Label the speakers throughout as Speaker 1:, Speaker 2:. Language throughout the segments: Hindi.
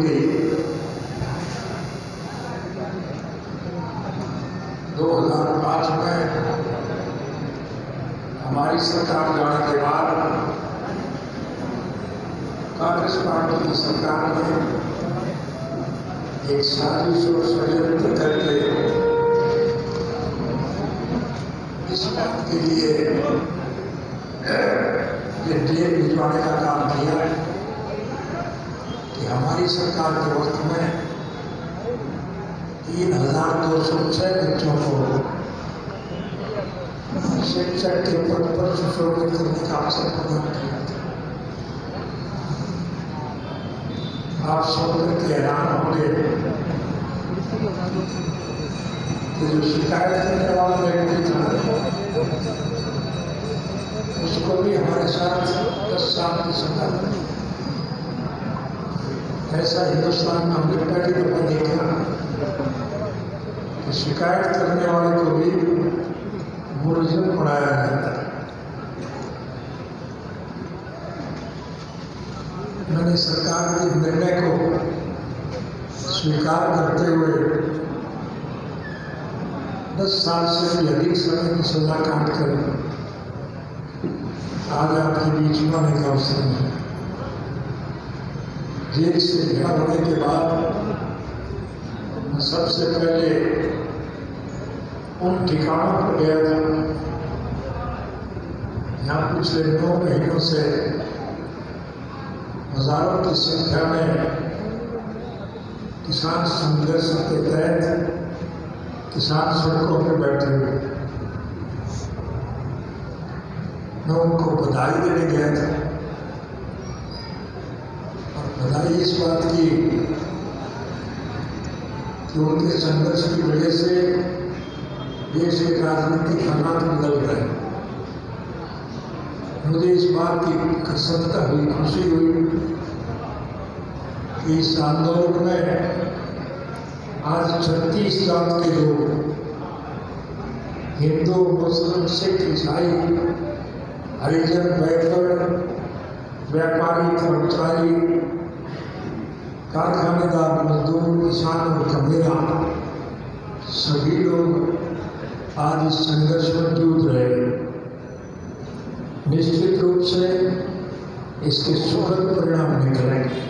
Speaker 1: गई। 2005 में हमारी सरकार जाने के बाद कांग्रेस पार्टी की सरकार ने एक साजिश और षड्यंत्र करके इस बात के लिए जेल भिजवाने का काम किया कि हमारी सरकार के वक्त में 3206 बच्चों को शिक्षक के पद पर सुशोभित करने का अवसर प्रदान किया था। आप सुनकर के हैरान होंगे कि जो शिकायत करने वाला व्यक्ति था उसको भी हमारे साथ 10 साल की सजा मिली। ऐसा हिंदुस्तान में हमने पहली दफा देखा कि शिकायत करने वाले को भी मुलजिम बनाया जाता है। मैंने सरकार के निर्णय को स्वीकार करते हुए 10 साल से भी अधिक समय की सजा काट कर आज आपके बीच में आने का अवसर है। जेल से रिहा होने के बाद मैं सबसे पहले उन ठिकानों पर गया था यहाँ पिछले 9 महीनों से हजारों की संख्या में किसान संघर्ष के तहत किसान सड़कों पर बैठे हुए। मैं उनको बधाई देने गया था और बधाई इस बात की कि उनके संघर्ष की वजह से देश के राजनीतिक हालात बदल रहे। मुझे इस बात की प्रसन्नता हुई, खुशी हुई कि इस आंदोलन में आज 36 जात के लोग, हिंदू, मुस्लिम, सिख, ईसाई, हरिजन, बैकर, व्यापारी, कर्मचारी, कारखानेदार, मजदूर, किसान और कमेरा सभी लोग आज इस संघर्ष में जूझ रहे हैं। निश्चित रूप से इसके सुखद परिणाम निकलेंगे।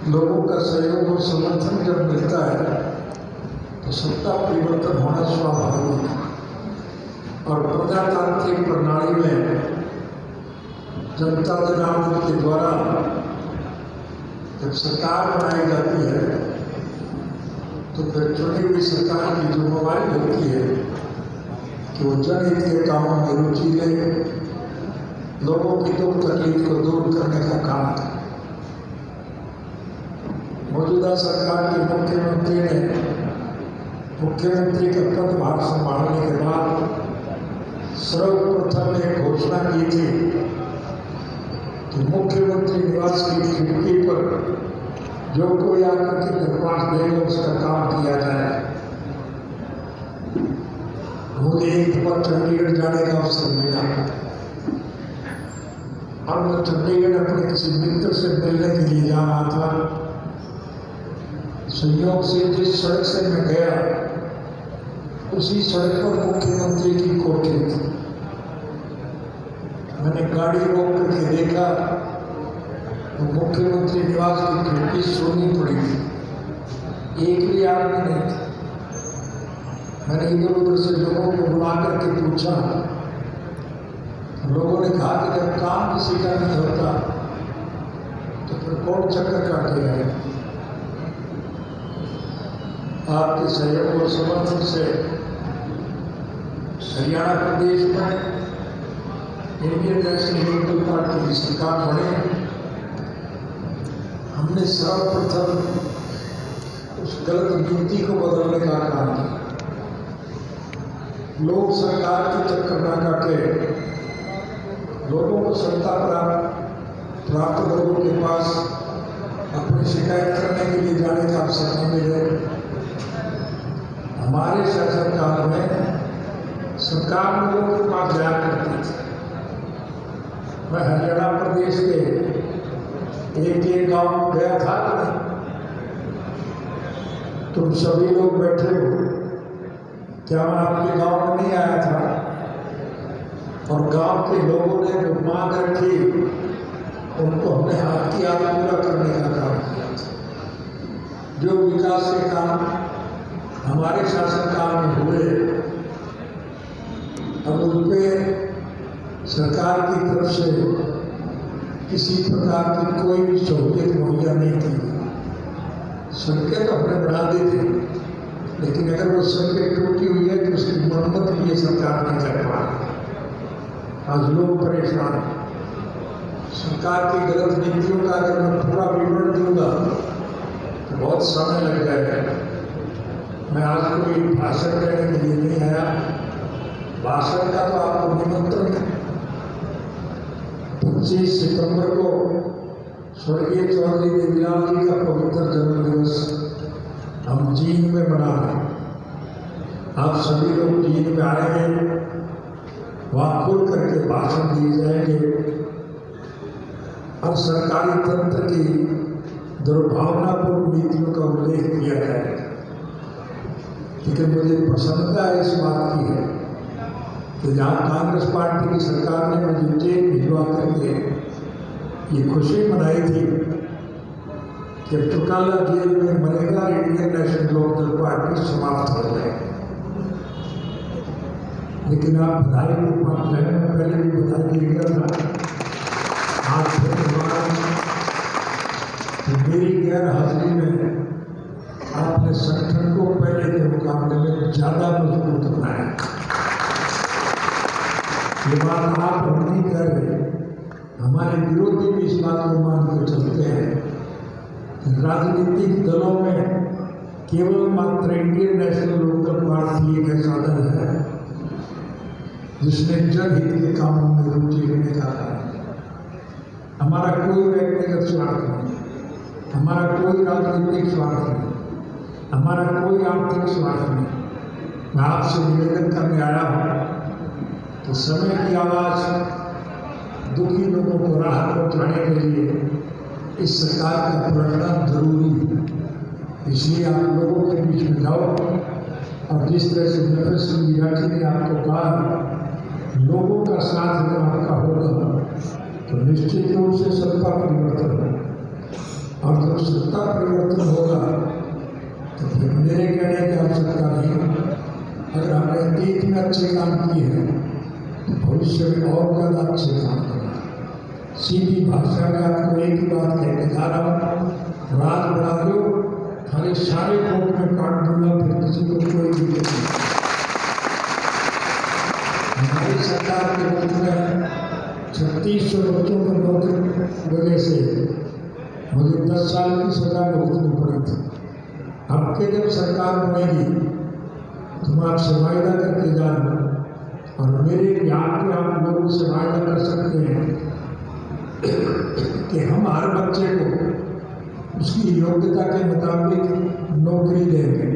Speaker 1: लोगों का सहयोग और समर्थन जब मिलता है तो सत्ता परिवर्तन होना स्वाभाविक है और प्रजातांत्रिक प्रणाली में जनता जनार्दन के द्वारा जब सरकार बनाई जाती है तो फिर चुनी हुई सरकार की जिम्मेवारी होती है कि वो जनहित के कामों में रुचि ले, लोगों की दुख तकलीफ को दूर करने का काम करे। मौजूदा सरकार के मुख्यमंत्री ने मुख्यमंत्री का पदभार संभालने के बाद सर्वप्रथम एक घोषणा की थी कि मुख्यमंत्री निवास की खिड़की पर जो कोई आकर के दरख्वास्त देगा उसका काम किया जाए। मुझे एक बार चंडीगढ़ जाने का अवसर मिला और मैं चंडीगढ़ अपने किसी मित्र से मिलने के लिए जा रहा था। संयोग से जिस सड़क से मैं गया उसी सड़क पर मुख्यमंत्री की कोठी थी। मैंने गाड़ी रोक करके देखा तो मुख्यमंत्री निवास की खिड़की सोनी पड़ी थी, एक भी आदमी नहीं था। मैंने इधर उधर से लोगों को बुला करके पूछा, लोगों ने कहा कि जब काम किसी का नहीं होता तो फिर कौन चक्कर काटेगा। आपके सहयोग और समर्थन से हरियाणा प्रदेश में इंडियन नेशनल पीपल पार्टी की सरकार बने। हमने सर्वप्रथम उस गलत नीति को बदलने का काम किया। लोग सरकार की चक्कर न काटे, लोगों को सत्ता प्राप्त लोगों के पास अपनी शिकायत करने के लिए जाने का अवसर न मिले। हमारे शासनकाल में सरकार लोगों के पास जाया करती थी। मैं हरियाणा प्रदेश के एक गांव गया था तो तुम सभी लोग बैठे हो, क्या मैं आपके गांव में नहीं आया था और गांव के लोगों ने जो मांग रखी उनको हमने हाथ की आग पूरा करने का काम किया था। जो विकास के काम हमारे शासनकाल में हुए, अब उन पे सरकार की तरफ से किसी प्रकार की कोई भी सहूलियत मुहैया नहीं थी। सड़कें तो हमने बढ़ा दी थी, लेकिन अगर वो सड़कें टूटी हुई है तो उसकी मरम्मत भी ये सरकार नहीं कर पा रही। आज लोग परेशान हैं। सरकार की गलत नीतियों का अगर मैं पूरा विवरण दूंगा तो बहुत समय लग जाएगा। मैं आज कोई भाषण देने के लिए नहीं आया। भाषण का तो आपको निमंत्रण है। 25 सितंबर को स्वर्गीय चौधरी देवीलाल जी का पवित्र जन्म दिवस हम जींद में मना रहे हैं। आप सभी लोग जींद में आएंगे, वहाँ खुल करके भाषण दिए जाएंगे और सरकारी तंत्र की दुर्भावनापूर्ण नीतियों का उल्लेख किया जाएगा। लेकिन मुझे प्रसन्नता इस बात की है कि जहाँ कांग्रेस पार्टी की सरकार ने मुझे जेल भिजवा करके ये खुशी मनाई थी कि चौटाला जेल में मरेगा इंडियन नेशनल लोकदल पार्टी समाप्त हो जाएगी। लेकिन आप बधाई के पास जाए, मैं पहले भी बधाई दे दिया था। आज फिर मेरी गैर हाजिरी में आपने संगठन को पहले के मुकाबले में ज़्यादा मजबूत बनाया। ये बात आप हम नहीं कह रहे, हमारे विरोधी भी इस बात को मान के चलते हैं कि राजनीतिक दलों में केवल मात्र इंडियन नेशनल लोकदल पार्टी एक साधन है जिसने जनहित के कामों में रुचि लेने का है। हमारा कोई व्यक्तिगत स्वार्थ नहीं, हमारा कोई राजनीतिक स्वार्थ नहीं, हमारा कोई आर्थिक स्वार्थ नहीं। मैं आपसे निवेदन करने आया हूँ कि समय की आवाज़ दुखी लोगों को राहत पहुँचाने के लिए इस सरकार का पुनर्गठन जरूरी है। इसलिए आप लोगों के बीच में जाओ और जिस तरह से नगर सिंह विराटी ने आपको कहा, लोगों का साथ अगर आपका होगा तो निश्चित रूप से सत्ता परिवर्तन होगा। और जब सत्ता परिवर्तन होगा तो फिर मेरे कहने की आवश्यकता नहीं। अगर हमने अतीत में अच्छे काम किए हैं तो भविष्य में और ज़्यादा अच्छे काम करना। सीधी भाषा में आपको एक ही बात कहने जा रहा हूँ, राज बढ़ा दो, खाली सारे कोर्ट में काट दूंगा, फिर किसी को कोई दिक्कत नहीं। हमारी सरकार के वक्त में 3600 बच्चों को नौकरी वजह से मुझे 10 साल की सजा भुगतनी पड़ी थी। अब के जब सरकार बनेगी तो मैं आपसे वायदा करके जा रहा हूँ और मेरे ज्ञान पे आप लोगों से वायदा कर सकते हैं कि हम हर बच्चे को उसकी योग्यता के मुताबिक नौकरी देंगे।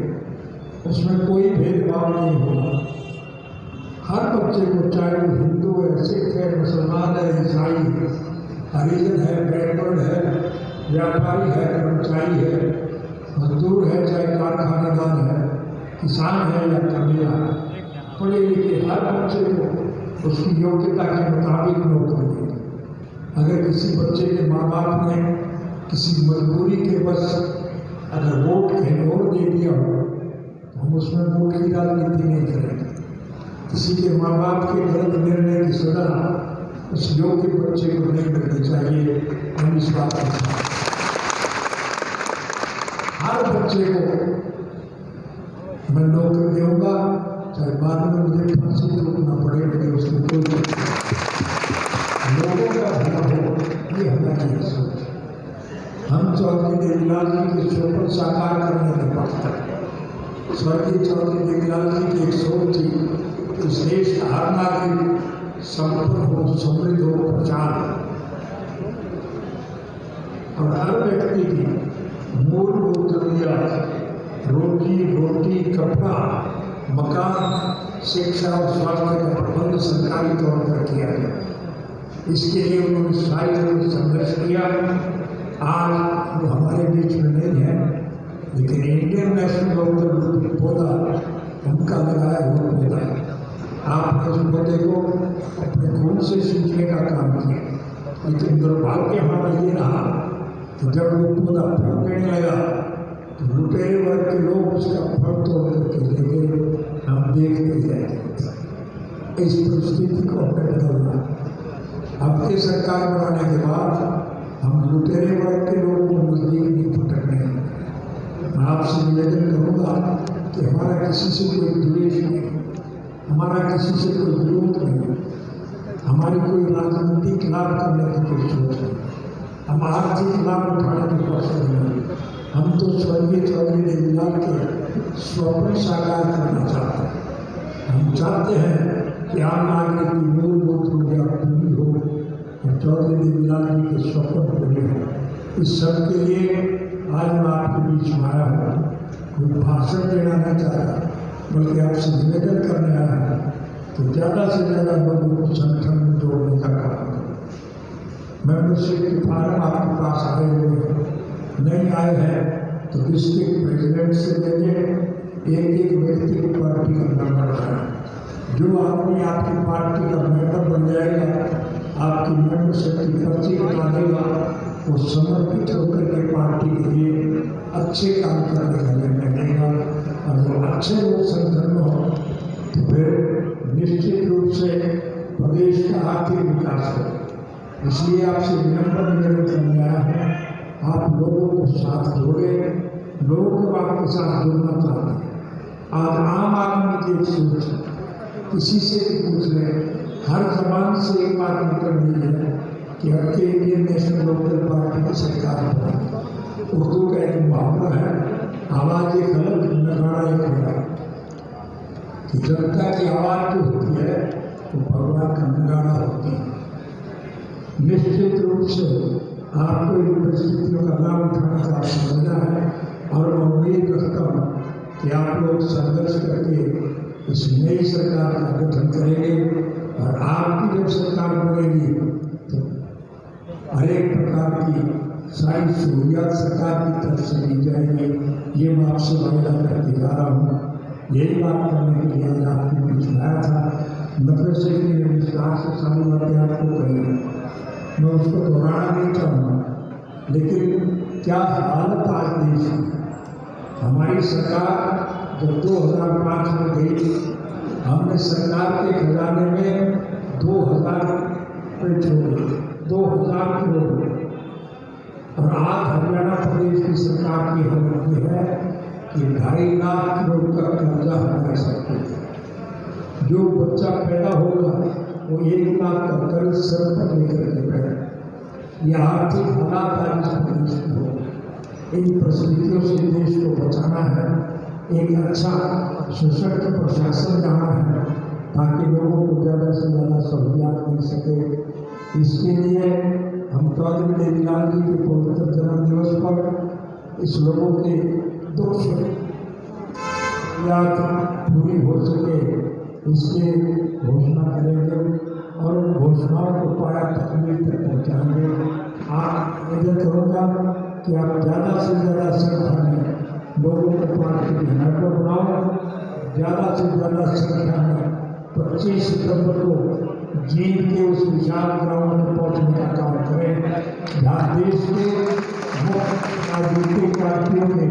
Speaker 1: उसमें कोई भेदभाव नहीं होगा। हर बच्चे को, चाहे वो हिंदू है, सिख है, मुसलमान है, ईसाई है, हरिजन है, ब्राह्मण है, व्यापारी है, कर्मचारी है, मजदूर है, चाहे कारखानेदार है, किसान है या कमिया है, पढ़े लिखे हर बच्चे को उसकी योग्यता के मुताबिक नौकरी देंगे। अगर किसी बच्चे के माँ बाप ने किसी मजबूरी के बस अगर वोट कहीं और दे दिया हो तो हम उसमें वोट की राजनीति नहीं करेंगे। किसी के माँ बाप के गलत निर्णय की सजा उस योग्य बच्चे को नहीं मिलनी चाहिए। हम इस बात को हर बच्चे को मैं नौकरी दूंगा, चाहे बाद में मुझे फांसी रोकना पड़े, मुझे उसमें कोई लोगों का भला हो, ये हमारी सोच। हम चौधरी देवीलाल जी के स्वप्न साकार करने में पड़ता। स्वर्गीय चौधरी देवीलाल जी की एक सोच थी, इस देश का हर नागरिक संपन्न हो, समृद्ध हो, प्रचार और हर व्यक्ति की मूलभूत जरूरियात रोजी रोटी, कपड़ा, मकान, शिक्षा और स्वास्थ्य का प्रबंध सरकारी तौर पर किया गया। इसके लिए उन्होंने सारी संघर्ष किया। आज वो हमारे बीच में नहीं है, लेकिन इंडियन नेशनल वृक्ष पौधा उनका लगाया हुआ पौधा है। आपने उस पौधे को अपने खून से सींचने का काम किया, लेकिन दुर्भाग्य हमारा ये रहा कि जब वो पौधा फल देने लगा तो लुटेरे वर्ग के लोग उसका फल तोड़ करके ले गए। हम देखते रहे। इस परिस्थिति को हमें बदलना। अब ये सरकार बनाने के बाद हम लुटेरे वर्ग के लोगों को नजदीक नहीं फटकने। मैं आपसे निवेदन करूँगा कि हमारा किसी से कोई द्वेष नहीं, हमारा किसी से कोई विरोध नहीं, हमारी कोई राजनीतिक लाभ करने की कोई सोच नहीं, हम आर्थिक लाभ उठाने की कोशिश नहीं। हम तो स्वर्गीय चौधरी देवीलाल के स्वप्न साकार करना चाहते हैं। हम चाहते हैं कि आम नागरिक की मूलभूत ऊर्जा पूरी हो और चौधरी देवीलाल जी के स्वप्न पूरे हो। इस सब के लिए आज मैं आपके बीच में आया हूँ। कोई भाषण देना नहीं चाहता, बल्कि आपसे निवेदन करने आया हूँ कि ज़्यादा से ज़्यादा लोगों को संगठन में जोड़ने का काम करें। मेंबरशिप के फॉर्म आपके पास आए हुए हैं, नहीं आए हैं तो डिस्ट्रिक्ट प्रेसिडेंट से लेके एक व्यक्ति को पार्टी का मेंबर बनाए। जो आदमी आपकी पार्टी का मेंबर बन जाएगा, आपकी मेंबरशिप की पर्ची बना देगा, वो समर्पित होकर के पार्टी के लिए अच्छे काम करने का निर्णय लेगा। और वो अच्छे लोग संगठन में हो तो फिर निश्चित रूप से प्रदेश का आर्थिक विकास हो। इसलिए आपसे विनम्र निवेदन करने आया है, आप लोगों को साथ जोड़े, लोगों को आपके साथ जोड़ना चाहते हैं। आज आम आदमी की एक सोच है, किसी से भी पूछ लें, हर जबान से एक बात निकल रही है कि अब के इंडियन नेशनल लोकल पार्टी की सरकार है। उर्दू का एक मुहावरा है, आवाज़ एक अलग नगाड़ा एक अलग। कि जनता की आवाज़ जो होती है वो भगवान का नगाड़ा होती है। निश्चित रूप से आपको इन परिस्थितियों का लाभ उठाने का समझना है और मैं उम्मीद रखता हूँ कि आप लोग संघर्ष करके इस नई सरकार का गठन करेंगे और आपकी जब सरकार बनेगी तो हर एक प्रकार की सारी सहूलियत सरकार की तरफ से दी जाएगी। ये मैं आपसे वायदा करके जा रहा हूँ। यही बात करने के लिए आज आपके बीच में आया था। मतलब से कि विश्वास से सारी बातें आपको कही, मैं उसको दोहराना नहीं चाहूँगा, लेकिन क्या हालत आज देश में। हमारी सरकार जब 2005 में गई, हमने सरकार के खजाने में 2000 रुपये छोड़े, 2000 करोड़। और आज हरियाणा प्रदेश की सरकार की हालत ये है कि 2.5 लाख करोड़ का कर्जा हमारे सर पे है। जो बच्चा पैदा होगा वो 1 लाख का कर्ज सर पर लेकर के पैदा। ये आर्थिक हालात आज प्रदेश में हो, इन परिस्थितियों से देश को बचाना है। एक अच्छा सशक्त प्रशासन लाना है ताकि लोगों को ज़्यादा से ज़्यादा सहूलियत मिल सके। इसके लिए हम चौधरी देवीलाल जी के पवित्र जन्म दिवस पर इस लोगों के दुख याद पूरी हो सके इसके घोषणा करेंगे और उन घोषणाओं को पाया तकमील तक पहुँचाएंगे। आप निवेदन करूँगा कि आप ज़्यादा से ज़्यादा संख्या में लोगों को पार्टी के मेंबर बनाओ, ज़्यादा से ज़्यादा संख्या में 25 सितंबर को जीत के उस विशाल ग्राउंड में पहुँचने का काम करें जहाँ देश के मुख्य राजनीतिक पार्टियों के